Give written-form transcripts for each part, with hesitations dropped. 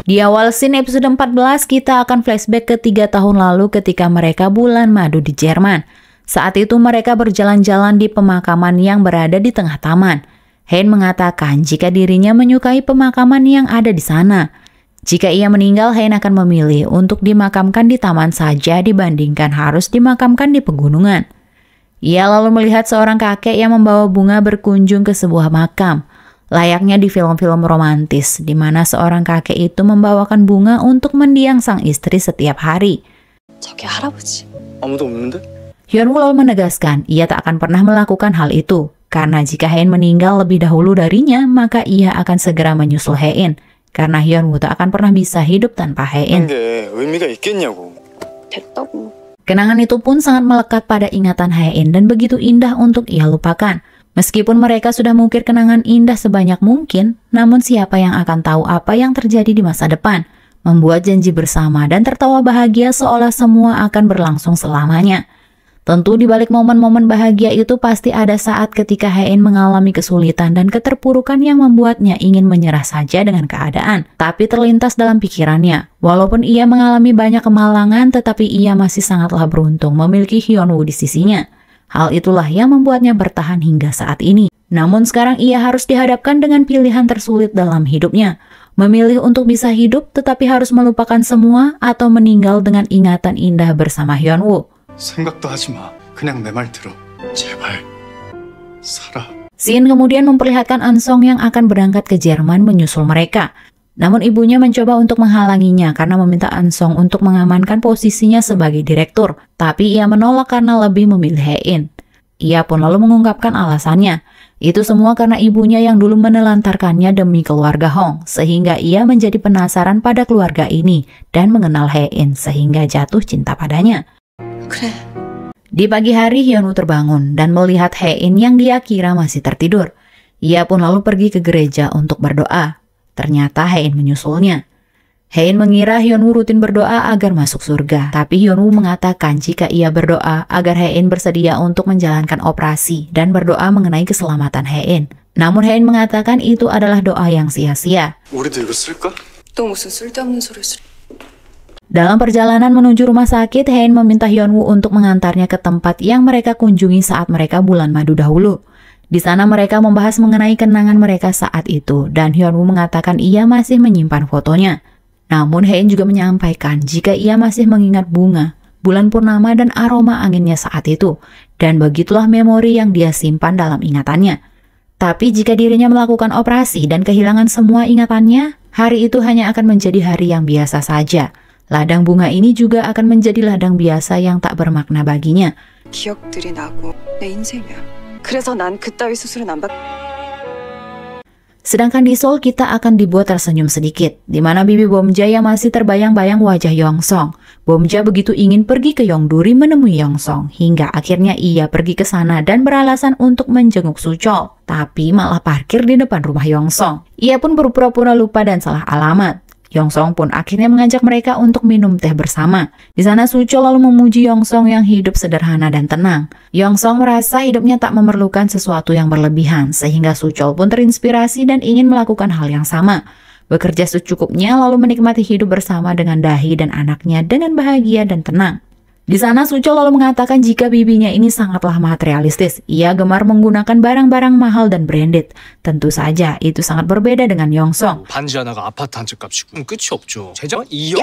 Di awal scene episode 14, kita akan flashback ke 3 tahun lalu ketika mereka bulan madu di Jerman. Saat itu mereka berjalan-jalan di pemakaman yang berada di tengah taman. Hein mengatakan jika dirinya menyukai pemakaman yang ada di sana. Jika ia meninggal, Hein akan memilih untuk dimakamkan di taman saja dibandingkan harus dimakamkan di pegunungan. Ia lalu melihat seorang kakek yang membawa bunga berkunjung ke sebuah makam. Layaknya di film-film romantis, di mana seorang kakek itu membawakan bunga untuk mendiang sang istri setiap hari. 저기 할아버지. 아무도 없는데? Hyunwoo lalu menegaskan ia tak akan pernah melakukan hal itu, karena jika Hein meninggal lebih dahulu darinya, maka ia akan segera menyusul Hein, karena Hyunwoo tak akan pernah bisa hidup tanpa Hein. 게 의미가 있겠냐고. 됐다고. Kenangan itu pun sangat melekat pada ingatan Hein dan begitu indah untuk ia lupakan. Meskipun mereka sudah mengukir kenangan indah sebanyak mungkin, namun siapa yang akan tahu apa yang terjadi di masa depan? Membuat janji bersama dan tertawa bahagia seolah semua akan berlangsung selamanya. Tentu di balik momen-momen bahagia itu pasti ada saat ketika Hein mengalami kesulitan dan keterpurukan yang membuatnya ingin menyerah saja dengan keadaan. Tapi terlintas dalam pikirannya, walaupun ia mengalami banyak kemalangan, tetapi ia masih sangatlah beruntung memiliki Hyunwoo di sisinya. Hal itulah yang membuatnya bertahan hingga saat ini. Namun sekarang ia harus dihadapkan dengan pilihan tersulit dalam hidupnya. Memilih untuk bisa hidup tetapi harus melupakan semua atau meninggal dengan ingatan indah bersama Hyunwoo. 생각도 하지 마. 그냥 내 말 들어. 제발. 살아. Scene kemudian memperlihatkan Ansong yang akan berangkat ke Jerman menyusul mereka. Namun ibunya mencoba untuk menghalanginya karena meminta Ansong untuk mengamankan posisinya sebagai direktur. Tapi ia menolak karena lebih memilih Hein. Ia pun lalu mengungkapkan alasannya. Itu semua karena ibunya yang dulu menelantarkannya demi keluarga Hong. Sehingga ia menjadi penasaran pada keluarga ini dan mengenal Hein sehingga jatuh cinta padanya. 그래. Di pagi hari Hyunwoo terbangun dan melihat Hein yang dia kira masih tertidur. Ia pun lalu pergi ke gereja untuk berdoa. Ternyata Hein menyusulnya. Hein mengira Hyunwoo rutin berdoa agar masuk surga. Tapi Hyunwoo mengatakan jika ia berdoa agar Hein bersedia untuk menjalankan operasi dan berdoa mengenai keselamatan Hein. Namun Hein mengatakan itu adalah doa yang sia-sia. 우리도 이거 쓸까? 또 무슨 쓸데없는 소리를 쓰. Dalam perjalanan menuju rumah sakit, Hein meminta Hyunwoo untuk mengantarnya ke tempat yang mereka kunjungi saat mereka bulan madu dahulu. Di sana mereka membahas mengenai kenangan mereka saat itu dan Hyunwoo mengatakan ia masih menyimpan fotonya. Namun Hein juga menyampaikan jika ia masih mengingat bunga, bulan purnama dan aroma anginnya saat itu. Dan begitulah memori yang dia simpan dalam ingatannya. Tapi jika dirinya melakukan operasi dan kehilangan semua ingatannya, hari itu hanya akan menjadi hari yang biasa saja. Ladang bunga ini juga akan menjadi ladang biasa yang tak bermakna baginya. 기억들이 나고 내 인생이야. 그래서 난 그따위 수술은 안 받. Sedangkan di Seoul kita akan dibuat tersenyum sedikit, di mana bibi Bomja yang masih terbayang-bayang wajah Yongsong. Bomja begitu ingin pergi ke Yongduri menemui Yongsong, hingga akhirnya ia pergi ke sana dan beralasan untuk menjenguk Suchol, tapi malah parkir di depan rumah Yongsong. Ia pun berpura-pura lupa dan salah alamat. Yongsong pun akhirnya mengajak mereka untuk minum teh bersama. Di sana Suchol lalu memuji Yongsong yang hidup sederhana dan tenang. Yongsong merasa hidupnya tak memerlukan sesuatu yang berlebihan, sehingga Suchol pun terinspirasi dan ingin melakukan hal yang sama. Bekerja secukupnya lalu menikmati hidup bersama dengan Dahi dan anaknya dengan bahagia dan tenang. Di sana Suchol lalu mengatakan jika bibinya ini sangatlah materialistis. Ia gemar menggunakan barang-barang mahal dan branded. Tentu saja itu sangat berbeda dengan Yongsong. 반지 하나가 아파트 한 채 값이 끝이 없죠. 제작 2억?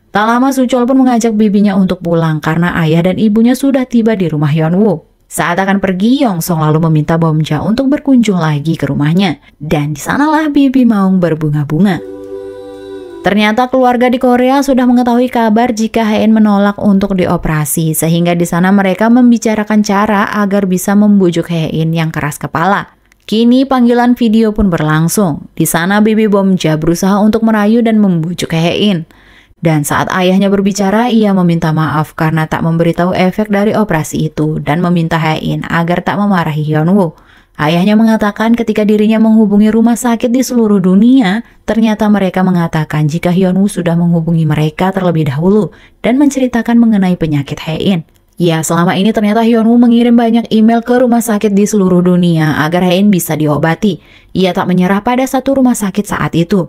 Tak lama Suchol pun mengajak bibinya untuk pulang karena ayah dan ibunya sudah tiba di rumah Hyunwoo. Saat akan pergi, Yongsong lalu meminta Bomja untuk berkunjung lagi ke rumahnya. Dan di sanalah bibi Maung berbunga-bunga. Ternyata keluarga di Korea sudah mengetahui kabar jika Hein menolak untuk dioperasi, sehingga di sana mereka membicarakan cara agar bisa membujuk Hein yang keras kepala. Kini panggilan video pun berlangsung. Di sana bibi Bomja berusaha untuk merayu dan membujuk Hein. Dan saat ayahnya berbicara, ia meminta maaf karena tak memberitahu efek dari operasi itu dan meminta Hein agar tak memarahi Hyunwoo. Ayahnya mengatakan ketika dirinya menghubungi rumah sakit di seluruh dunia, ternyata mereka mengatakan jika Hyunwoo sudah menghubungi mereka terlebih dahulu dan menceritakan mengenai penyakit Hein. Ya, selama ini ternyata Hyunwoo mengirim banyak email ke rumah sakit di seluruh dunia agar Hae-in bisa diobati. Ia tak menyerah pada satu rumah sakit saat itu.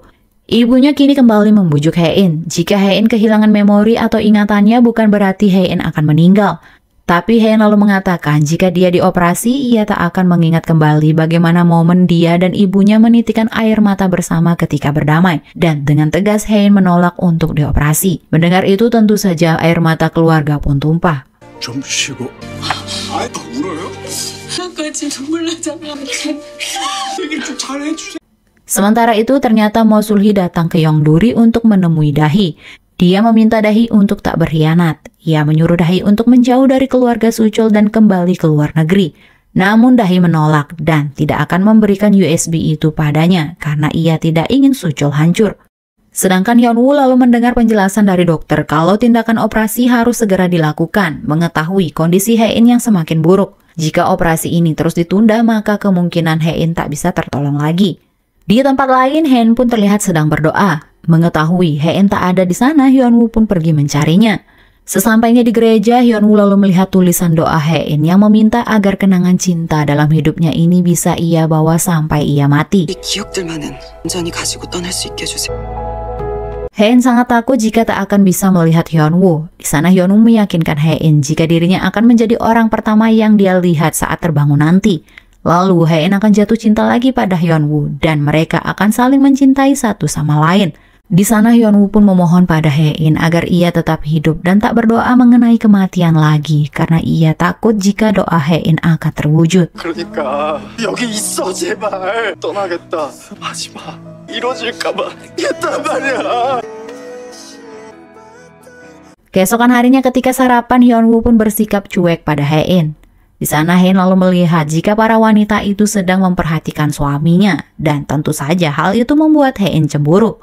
Ibunya kini kembali membujuk Hae-in. Jika Hae-in kehilangan memori atau ingatannya bukan berarti Hae-in akan meninggal. Tapi Hae-in lalu mengatakan jika dia dioperasi, ia tak akan mengingat kembali bagaimana momen dia dan ibunya menitikan air mata bersama ketika berdamai. Dan dengan tegas Hae-in menolak untuk dioperasi. Mendengar itu tentu saja air mata keluarga pun tumpah. 좀 쉬고. 아, 울어요? 아까지 눈물 나잖아. 얘기 좀 잘해주세요. Sementara itu ternyata Mo Sul-hee datang ke Yongduri untuk menemui Dahi. Dia meminta Dahi untuk tak berkhianat. Ia menyuruh Dahi untuk menjauh dari keluarga Suchol dan kembali ke luar negeri. Namun Dahi menolak dan tidak akan memberikan USB itu padanya karena ia tidak ingin Suchol hancur. Sedangkan Hyunwoo lalu mendengar penjelasan dari dokter kalau tindakan operasi harus segera dilakukan, mengetahui kondisi Hae-in yang semakin buruk. Jika operasi ini terus ditunda, maka kemungkinan Hae-in tak bisa tertolong lagi. Di tempat lain, Hae-in pun terlihat sedang berdoa. Mengetahui Hae-in tak ada di sana, Hyunwoo pun pergi mencarinya. Sesampainya di gereja, Hyunwoo lalu melihat tulisan doa Hae-in yang meminta agar kenangan cinta dalam hidupnya ini bisa ia bawa sampai ia mati. 이 기억들만은 온전히 가지고 떠날 수 있게 해주세요. Hae-in sangat takut jika tak akan bisa melihat Hyunwoo. Di sana Hyunwoo meyakinkan Hae-in jika dirinya akan menjadi orang pertama yang dia lihat saat terbangun nanti. Lalu Hae-in akan jatuh cinta lagi pada Hyunwoo dan mereka akan saling mencintai satu sama lain. Di sana Hyunwoo pun memohon pada Hae-in agar ia tetap hidup dan tak berdoa mengenai kematian lagi karena ia takut jika doa Hae-in akan terwujud. 그러니까 여기 있어 제발. 떠나겠다. 하지마. 이뤄질까봐 했단 말이야. Keesokan harinya ketika sarapan, Hyunwoo pun bersikap cuek pada Hae-in. Di sana Hae-in lalu melihat jika para wanita itu sedang memperhatikan suaminya dan tentu saja hal itu membuat Hae-in cemburu.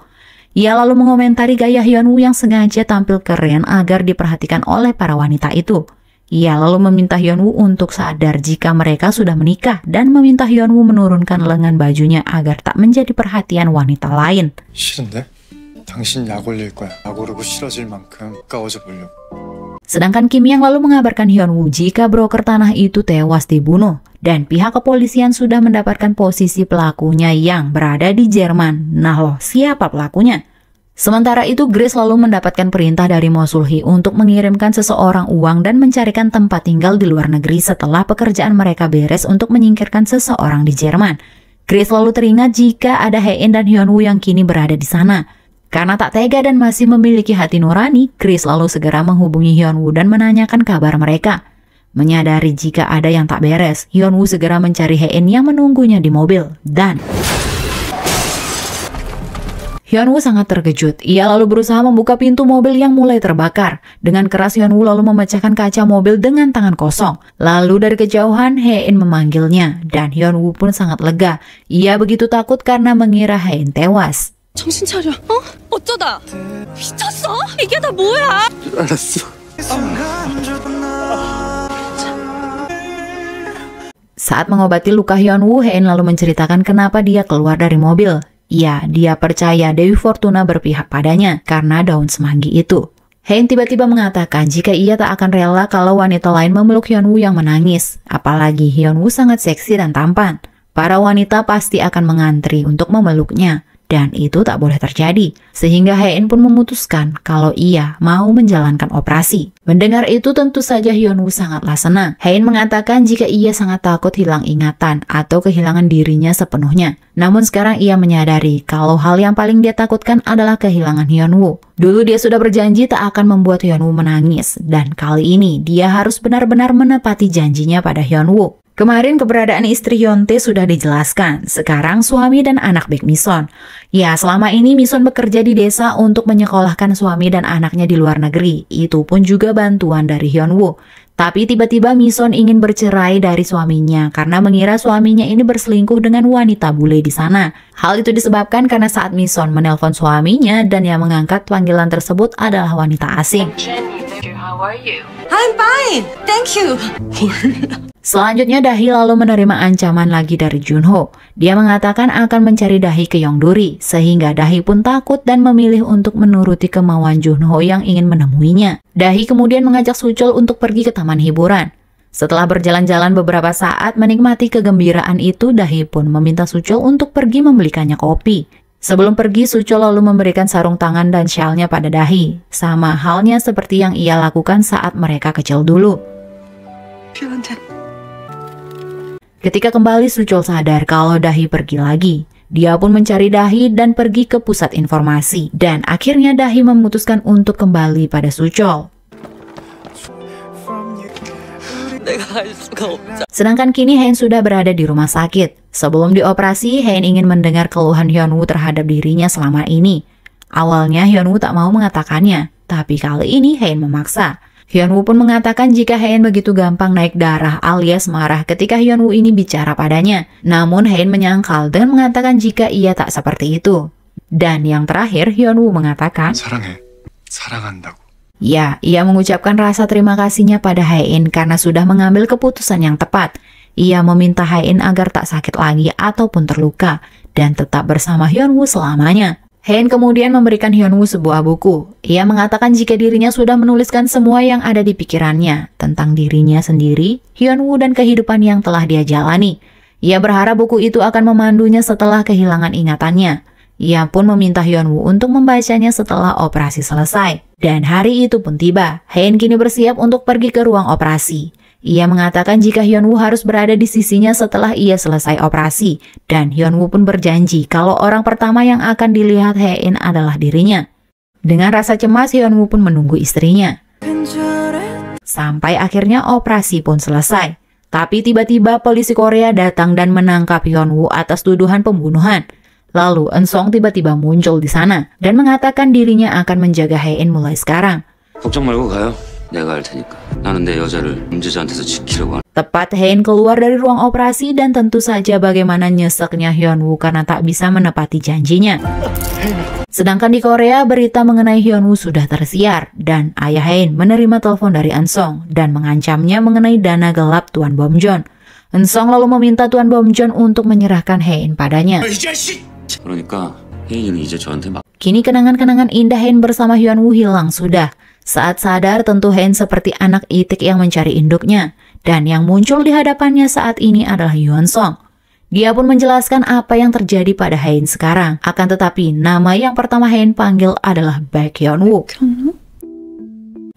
Ia lalu mengomentari gaya Hyunwoo yang sengaja tampil keren agar diperhatikan oleh para wanita itu. Ia lalu meminta Hyunwoo untuk sadar jika mereka sudah menikah dan meminta Hyunwoo menurunkan lengan bajunya agar tak menjadi perhatian wanita lain. 싫은데? 당신 약 올릴 거야. 약 오르고 싫어질 만큼 가까워져 보려고. Sedangkan Kim yang lalu mengabarkan Hyunwoo jika broker tanah itu tewas dibunuh dan pihak kepolisian sudah mendapatkan posisi pelakunya yang berada di Jerman. Nah loh, siapa pelakunya? Sementara itu, Grace lalu mendapatkan perintah dari Mo Sul-hee untuk mengirimkan seseorang uang dan mencarikan tempat tinggal di luar negeri setelah pekerjaan mereka beres untuk menyingkirkan seseorang di Jerman. Grace lalu teringat jika ada Hae-in dan Hyunwoo yang kini berada di sana. Karena tak tega dan masih memiliki hati nurani, Grace lalu segera menghubungi Hyunwoo dan menanyakan kabar mereka. Menyadari jika ada yang tak beres, Hyunwoo segera mencari Hae-in yang menunggunya di mobil dan Hyunwoo sangat terkejut. Ia lalu berusaha membuka pintu mobil yang mulai terbakar. Dengan keras Hyunwoo lalu memecahkan kaca mobil dengan tangan kosong. Lalu dari kejauhan Hae-in memanggilnya dan Hyunwoo pun sangat lega. Ia begitu takut karena mengira Hae-in tewas. 정신 차려. 어쩌다? 미쳤어? 이게 다 뭐야? 알았어. Saat mengobati luka Hyunwoo, Hae-in lalu menceritakan kenapa dia keluar dari mobil. Ya, dia percaya Dewi Fortuna berpihak padanya karena daun semanggi itu. Hae-in tiba-tiba mengatakan jika ia tak akan rela kalau wanita lain memeluk Hyunwoo yang menangis. Apalagi Hyunwoo sangat seksi dan tampan. Para wanita pasti akan mengantri untuk memeluknya. Dan itu tak boleh terjadi, sehingga Hae-in pun memutuskan kalau ia mau menjalankan operasi. Mendengar itu tentu saja Hyunwoo sangatlah senang. Hae-in mengatakan jika ia sangat takut hilang ingatan atau kehilangan dirinya sepenuhnya. Namun sekarang ia menyadari kalau hal yang paling dia takutkan adalah kehilangan Hyunwoo. Dulu dia sudah berjanji tak akan membuat Hyunwoo menangis, dan kali ini dia harus benar-benar menepati janjinya pada Hyunwoo. Kemarin keberadaan istri Hyuntae sudah dijelaskan, sekarang suami dan anak Baek Mi-son. Ya, selama ini Mi-son bekerja di desa untuk menyekolahkan suami dan anaknya di luar negeri. Itu pun juga bantuan dari Hyunwoo. Tapi tiba-tiba Mi-son ingin bercerai dari suaminya karena mengira suaminya ini berselingkuh dengan wanita bule di sana. Hal itu disebabkan karena saat Mi-son menelpon suaminya dan yang mengangkat panggilan tersebut adalah wanita asing. I'm fine. Thank you. Selanjutnya Dahi lalu menerima ancaman lagi dari Junho. Dia mengatakan akan mencari Dahi ke Yongduri, sehingga Dahi pun takut dan memilih untuk menuruti kemauan Junho yang ingin menemuinya. Dahi kemudian mengajak Suchol untuk pergi ke taman hiburan. Setelah berjalan-jalan beberapa saat menikmati kegembiraan itu, Dahi pun meminta Suchol untuk pergi membelikannya kopi. Sebelum pergi, Suchol lalu memberikan sarung tangan dan syalnya pada Dahi, sama halnya seperti yang ia lakukan saat mereka kecil dulu. Ketika kembali, Suchol sadar kalau Dahi pergi lagi. Dia pun mencari Dahi dan pergi ke pusat informasi. Dan akhirnya Dahi memutuskan untuk kembali pada Suchol. Sedangkan kini Haen sudah berada di rumah sakit. Sebelum dioperasi, Haen ingin mendengar keluhan Hyunwoo terhadap dirinya selama ini. Awalnya Hyunwoo tak mau mengatakannya, tapi kali ini Haen memaksa. Hyunwoo pun mengatakan jika Haen begitu gampang naik darah alias marah ketika Hyunwoo ini bicara padanya. Namun Haen menyangkal dengan mengatakan jika ia tak seperti itu. Dan yang terakhir, Hyunwoo mengatakan, 사랑해, 사랑한다고. Ya, ia mengucapkan rasa terima kasihnya pada Haen karena sudah mengambil keputusan yang tepat. Ia meminta Haen agar tak sakit lagi ataupun terluka dan tetap bersama Hyunwoo selamanya. Haen kemudian memberikan Hyunwoo sebuah buku. Ia mengatakan jika dirinya sudah menuliskan semua yang ada di pikirannya tentang dirinya sendiri, Hyunwoo dan kehidupan yang telah dia jalani. Ia berharap buku itu akan memandunya setelah kehilangan ingatannya. Ia pun meminta Hyunwoo untuk membacanya setelah operasi selesai. Dan hari itu pun tiba. Haen kini bersiap untuk pergi ke ruang operasi. Ia mengatakan jika Hyunwoo harus berada di sisinya setelah ia selesai operasi. Dan Hyunwoo pun berjanji kalau orang pertama yang akan dilihat Haen adalah dirinya. Dengan rasa cemas, Hyunwoo pun menunggu istrinya. Sampai akhirnya operasi pun selesai. Tapi tiba-tiba polisi Korea datang dan menangkap Hyunwoo atas tuduhan pembunuhan. Lalu Eun-sung tiba-tiba muncul di sana dan mengatakan dirinya akan menjaga Haen mulai sekarang. 걱정 말고 가요. 내가 알 테니까. 나는 내 여자를 범죄자한테서 지키려고 하는. Tepat Haen keluar dari ruang operasi dan tentu saja bagaimana nyeseknya Hyunwoo karena tak bisa menepati janjinya. Sedangkan di Korea, berita mengenai Hyunwoo sudah tersiar dan ayah Haen menerima telepon dari Eun-sung dan mengancamnya mengenai dana gelap Tuan Bomjon. Eun-sung lalu meminta Tuan Bomjon untuk menyerahkan Haen padanya. 그러니까 혜인이는 이제 저한테 막. Kini kenangan-kenangan indah Haen bersama Hyunwoo hilang sudah. Saat sadar tentu Haen seperti anak itik yang mencari induknya. Dan yang muncul di hadapannya saat ini adalah Hyun-sung. Dia pun menjelaskan apa yang terjadi pada Haen sekarang. Akan tetapi nama yang pertama Haen panggil adalah Baek Hyunwoo.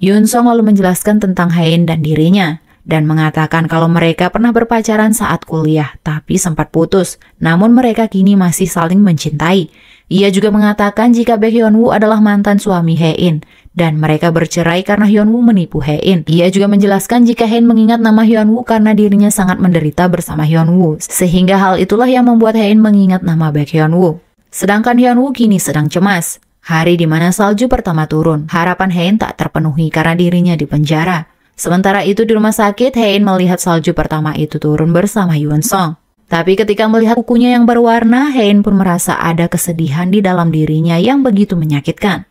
Hyun-sung lalu menjelaskan tentang Haen dan dirinya. Dan mengatakan kalau mereka pernah berpacaran saat kuliah, tapi sempat putus. Namun mereka kini masih saling mencintai. Ia juga mengatakan jika Baek Hyunwoo adalah mantan suami Haen, dan mereka bercerai karena Hyunwoo menipu Haen. Ia juga menjelaskan jika Haen mengingat nama Hyunwoo karena dirinya sangat menderita bersama Hyunwoo, sehingga hal itulah yang membuat Haen mengingat nama Baek Hyunwoo. Sedangkan Hyunwoo kini sedang cemas. Hari di mana salju pertama turun, harapan Haen tak terpenuhi karena dirinya di penjara. Sementara itu di rumah sakit, Haen melihat salju pertama itu turun bersama Hyun-sung. Tapi ketika melihat kukunya yang berwarna, Haen pun merasa ada kesedihan di dalam dirinya yang begitu menyakitkan.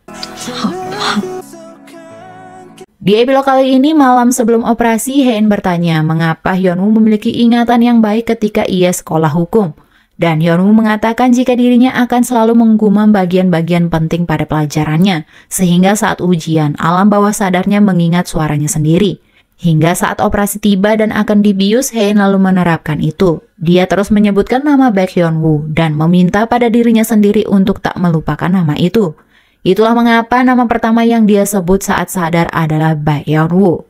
Di epilog kali ini, malam sebelum operasi, Haen bertanya mengapa Hyunwoo memiliki ingatan yang baik ketika ia sekolah hukum. Dan Hyunwoo mengatakan jika dirinya akan selalu menggumam bagian-bagian penting pada pelajarannya, sehingga saat ujian, alam bawah sadarnya mengingat suaranya sendiri. Hingga saat operasi tiba dan akan dibius, Haen lalu menerapkan itu. Dia terus menyebutkan nama Baek Hyunwoo dan meminta pada dirinya sendiri untuk tak melupakan nama itu. Itulah mengapa nama pertama yang dia sebut saat sadar adalah Baek Hyunwoo.